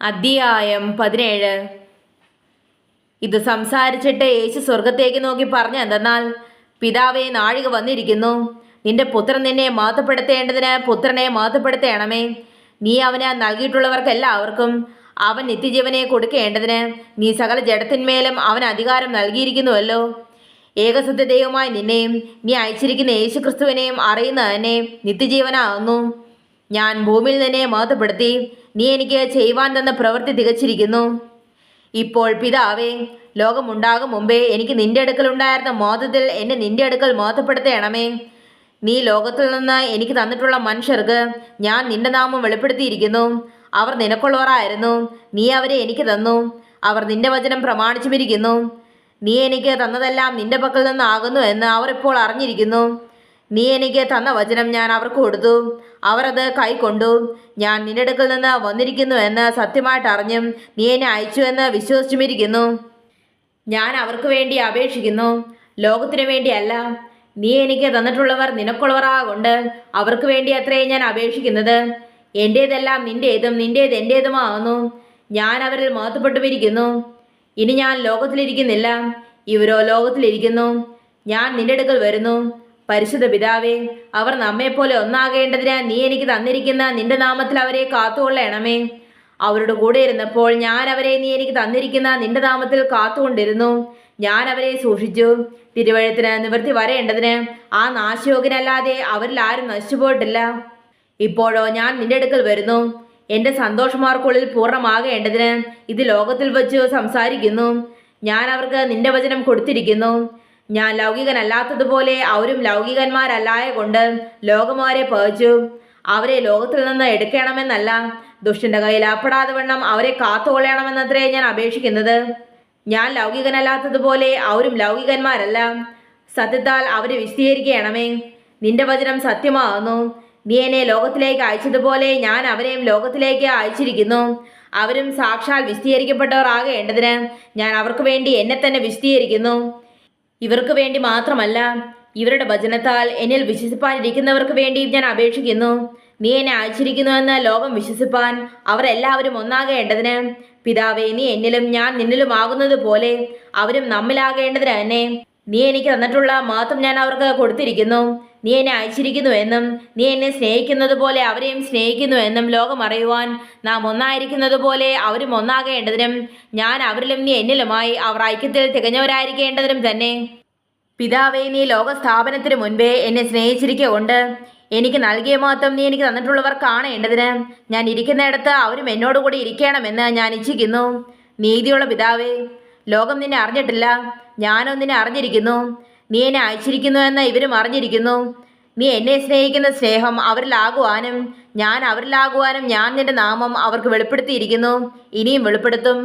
അധ്യായം 17. ഇത് സംസാരിച്ചിട്ട് യേശു സ്വർഗത്തേക്ക് നോക്കി പറഞ്ഞു എന്തെന്നാൽ, പിതാവേ, നാഴിക വന്നിരിക്കുന്നു. നിന്റെ പുത്രൻ നിന്നെ മഹത്വപ്പെടുത്തേണ്ടതിന് പുത്രനെ മഹത്വപ്പെടുത്തേണമേ. നീ അവന് നൽകിയിട്ടുള്ളവർക്കെല്ലാവർക്കും അവൻ നിത്യജീവനെ കൊടുക്കേണ്ടതിന് നീ സകല ജഡത്തിന്മേലും അവന് അധികാരം നൽകിയിരിക്കുന്നുവല്ലോ. ഏകസത്യ ദൈവമായി നിന്നെയും നീ അയച്ചിരിക്കുന്ന യേശുക്രിസ്തുവിനെയും അറിയുന്നതന്നെ നിത്യജീവനാകുന്നു. ഞാൻ ഭൂമിയിൽ നിന്നെ മഹത്വപ്പെടുത്തി നീ എനിക്ക് ചെയ്യുവാൻ തന്ന പ്രവൃത്തി തികച്ചിരിക്കുന്നു. ഇപ്പോൾ പിതാവേ, ലോകമുണ്ടാകും മുമ്പേ എനിക്ക് നിന്റെ അടുക്കലുണ്ടായിരുന്ന മോദത്തിൽ എന്നെ നിന്റെ അടുക്കൽ മോദപ്പെടുത്തേണമേ. നീ ലോകത്തിൽ നിന്ന് എനിക്ക് തന്നിട്ടുള്ള മനുഷ്യർക്ക് ഞാൻ നിന്റെ നാമം വെളിപ്പെടുത്തിയിരിക്കുന്നു. അവർ നിനക്കുള്ളവരായിരുന്നു, നീ അവരെ എനിക്ക് തന്നു. അവർ നിന്റെ വചനം പ്രമാണിച്ചുമിരിക്കുന്നു. നീ എനിക്ക് തന്നതെല്ലാം നിന്റെ പക്കൽ നിന്നാകുന്നു എന്ന് അവർ ഇപ്പോൾ അറിഞ്ഞിരിക്കുന്നു. നീ എനിക്ക് തന്ന വചനം ഞാൻ അവർക്ക് കൊടുത്തു, അവർ അത് കൈക്കൊണ്ടു. ഞാൻ നിന്റെ അടുക്കൽ നിന്ന് വന്നിരിക്കുന്നു എന്ന് സത്യമായിട്ട് അറിഞ്ഞും നീ എന്നെ അയച്ചു എന്ന് വിശ്വസിച്ചുമിരിക്കുന്നു. ഞാൻ അവർക്ക് വേണ്ടി അപേക്ഷിക്കുന്നു, ലോകത്തിനു വേണ്ടിയല്ല. നീ എനിക്ക് തന്നിട്ടുള്ളവർ നിനക്കുള്ളവരാകൊണ്ട് അവർക്ക് വേണ്ടി അത്രേ ഞാൻ അപേക്ഷിക്കുന്നത്. എൻ്റേതെല്ലാം നിൻ്റേതും നിൻ്റേത് എൻ്റേതുമാകുന്നു. ഞാൻ അവരിൽ മഹത്വപ്പെട്ടുമിരിക്കുന്നു. ഇനി ഞാൻ ലോകത്തിലിരിക്കുന്നില്ല, ഇവരോ ലോകത്തിലിരിക്കുന്നു. ഞാൻ നിന്റെ അടുക്കൽ വരുന്നു. പരിശുദ്ധ പിതാവേ, അവർ നമ്മെപ്പോലെ ഒന്നാകേണ്ടതിന് നീ എനിക്ക് തന്നിരിക്കുന്ന നിന്റെ നാമത്തിൽ അവരെ കാത്തുകൊള്ളണമേ. അവരുടെ കൂടെ ഇരുന്നപ്പോൾ ഞാൻ അവരെ നീ എനിക്ക് തന്നിരിക്കുന്ന നിന്റെ നാമത്തിൽ കാത്തുകൊണ്ടിരുന്നു. ഞാൻ അവരെ സൂക്ഷിച്ചു. തിരുവഴുത്തിന് നിവൃത്തി വരേണ്ടതിന് ആ നാശയോഗ്യനല്ലാതെ അവരിൽ ആരും നശിച്ചു പോയിട്ടില്ല. ഇപ്പോഴോ ഞാൻ നിന്റെ അടുക്കൽ വരുന്നു. എൻ്റെ സന്തോഷമാർക്കുള്ളിൽ പൂർണ്ണമാകേണ്ടതിന് ഇത് ലോകത്തിൽ വച്ച് സംസാരിക്കുന്നു. ഞാൻ അവർക്ക് നിന്റെ വചനം കൊടുത്തിരിക്കുന്നു. ഞാൻ ലൗകികനല്ലാത്തതുപോലെ അവരും ലൗകികന്മാരല്ലായ കൊണ്ട് ലോകം അവരെ പകച്ചു. അവരെ ലോകത്തിൽ നിന്ന് എടുക്കണമെന്നല്ല, ദുഷ്ടന്റെ കയ്യിൽ അപ്പെടാതെ വണ്ണം അവരെ കാത്തുകൊള്ളണമെന്നത്രേ ഞാൻ അപേക്ഷിക്കുന്നത്. ഞാൻ ലൗകികനല്ലാത്തതുപോലെ അവരും ലൗകികന്മാരല്ല. സത്യത്താൽ അവരെ വിശദീകരിക്കണമേ. നിന്റെ വചനം സത്യമാകുന്നു. നീ എന്നെ ലോകത്തിലേക്ക് അയച്ചതുപോലെ ഞാൻ അവരെയും ലോകത്തിലേക്ക് അയച്ചിരിക്കുന്നു. അവരും സാക്ഷാൽ വിശദീകരിക്കപ്പെട്ടവർ ആകേണ്ടതിന് ഞാൻ അവർക്ക് വേണ്ടി എന്നെ തന്നെ വിശദീകരിക്കുന്നു. ഇവർക്ക് വേണ്ടി മാത്രമല്ല, ഇവരുടെ വചനത്താൽ എന്നിൽ വിശ്വസിപ്പാനിരിക്കുന്നവർക്ക് വേണ്ടിയും ഞാൻ അപേക്ഷിക്കുന്നു. നീ എന്നെ അയച്ചിരിക്കുന്നുവെന്ന് ലോകം വിശ്വസിപ്പാൻ അവർ എല്ലാവരും ഒന്നാകേണ്ടതിന്. പിതാവേ, നീ എന്നിലും ഞാൻ നിന്നിലും ആകുന്നത് പോലെ അവരും നമ്മിലാകേണ്ടതിന് തന്നെ നീ എനിക്ക് തന്നിട്ടുള്ള മഹത്വം ഞാൻ അവർക്ക് കൊടുത്തിരിക്കുന്നു. നീ എന്നെ അയച്ചിരിക്കുന്നു എന്നും നീ എന്നെ സ്നേഹിക്കുന്നത് പോലെ അവരെയും സ്നേഹിക്കുന്നു എന്നും ലോകം അറിയുവാൻ നാം ഒന്നായിരിക്കുന്നത് പോലെ അവരും ഒന്നാകേണ്ടതിനും ഞാൻ അവരിലും നീ എന്നിലുമായി അവർ ഐക്യത്തിൽ തികഞ്ഞവരായിരിക്കേണ്ടതിനും തന്നെ. പിതാവേ, നീ ലോക സ്ഥാപനത്തിന് മുൻപേ എന്നെ സ്നേഹിച്ചിരിക്കൊണ്ട് എനിക്ക് നൽകിയ മഹത്വം നീ എനിക്ക് തന്നിട്ടുള്ളവർ കാണേണ്ടതിന് ഞാൻ ഇരിക്കുന്നിടത്ത് അവരും എന്നോടുകൂടി ഇരിക്കണമെന്ന് ഞാൻ ഇച്ഛിക്കുന്നു. നീതിയുള്ള പിതാവേ, ലോകം നിന്നെ അറിഞ്ഞിട്ടില്ല, ഞാനോ നിന്നെ അറിഞ്ഞിരിക്കുന്നു. നീ എന്നെ അയച്ചിരിക്കുന്നു എന്ന് ഇവരും അറിഞ്ഞിരിക്കുന്നു. നീ എന്നെ സ്നേഹിക്കുന്ന സ്നേഹം അവരിലാകുവാനും ഞാൻ അവരിലാകുവാനും ഞാൻ നിന്റെ നാമം അവർക്ക് വെളിപ്പെടുത്തിയിരിക്കുന്നു, ഇനിയും വെളിപ്പെടുത്തും.